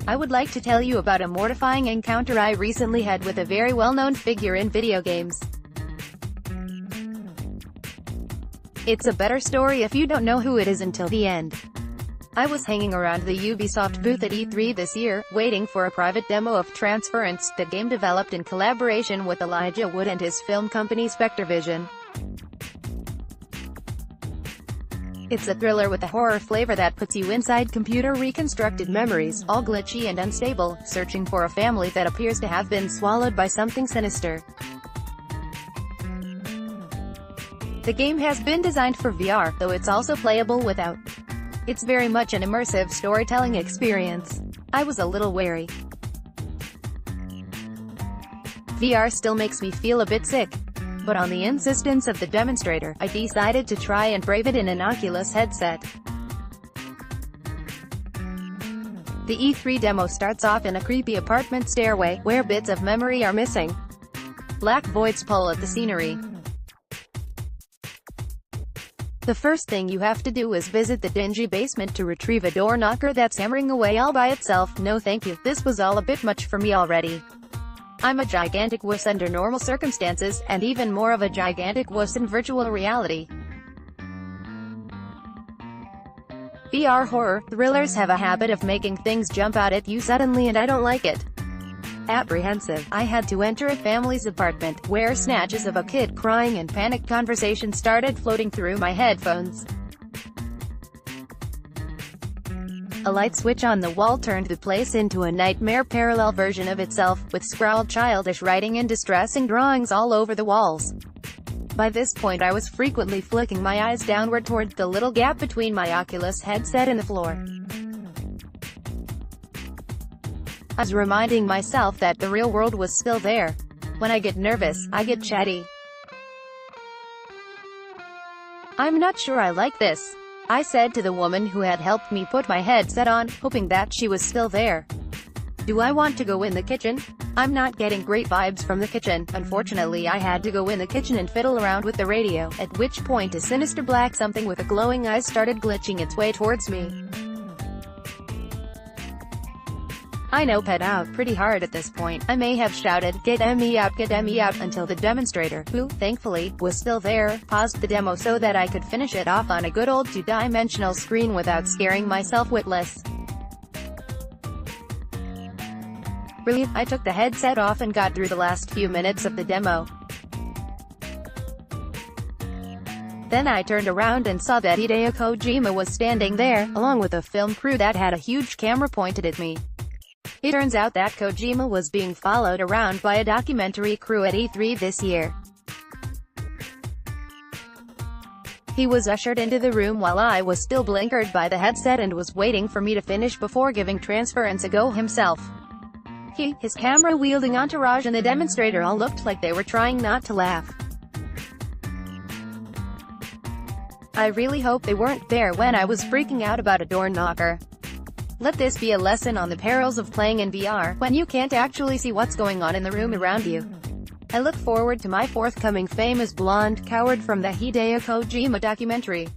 I would like to tell you about a mortifying encounter I recently had with a very well-known figure in video games. It's a better story if you don't know who it is until the end. I was hanging around the Ubisoft booth at E3 this year, waiting for a private demo of Transference, the game developed in collaboration with Elijah Wood and his film company SpectreVision. It's a thriller with a horror flavor that puts you inside computer-reconstructed memories, all glitchy and unstable, searching for a family that appears to have been swallowed by something sinister. The game has been designed for VR, though it's also playable without. It's very much an immersive storytelling experience. I was a little wary. VR still makes me feel a bit sick. But on the insistence of the demonstrator, I decided to try and brave it in an Oculus headset. The E3 demo starts off in a creepy apartment stairway, where bits of memory are missing. Black voids pull at the scenery. The first thing you have to do is visit the dingy basement to retrieve a door knocker that's hammering away all by itself. No thank you, this was all a bit much for me already. I'm a gigantic wuss under normal circumstances, and even more of a gigantic wuss in virtual reality. VR horror thrillers have a habit of making things jump out at you suddenly, and I don't like it. Apprehensive, I had to enter a family's apartment, where snatches of a kid crying and panicked conversation started floating through my headphones. A light switch on the wall turned the place into a nightmare parallel version of itself, with scrawled childish writing and distressing drawings all over the walls. By this point I was frequently flicking my eyes downward toward the little gap between my Oculus headset and the floor. I was reminding myself that the real world was still there. When I get nervous, I get chatty. I'm not sure I like this, I said to the woman who had helped me put my headset on, hoping that she was still there. Do I want to go in the kitchen? I'm not getting great vibes from the kitchen. Unfortunately, I had to go in the kitchen and fiddle around with the radio, at which point a sinister black something with a glowing eyes started glitching its way towards me. I know pet out pretty hard at this point. I may have shouted, get Emmy out, until the demonstrator, who, thankfully, was still there, paused the demo so that I could finish it off on a good old two-dimensional screen without scaring myself witless. Relieved, I took the headset off and got through the last few minutes of the demo. Then I turned around and saw that Hideo Kojima was standing there, along with a film crew that had a huge camera pointed at me. It turns out that Kojima was being followed around by a documentary crew at E3 this year. He was ushered into the room while I was still blinkered by the headset and was waiting for me to finish before giving Transference a go himself. He, his camera-wielding entourage and the demonstrator all looked like they were trying not to laugh. I really hope they weren't there when I was freaking out about a door knocker. Let this be a lesson on the perils of playing in VR, when you can't actually see what's going on in the room around you. I look forward to my forthcoming Famous Blonde Coward from the Hideo Kojima documentary.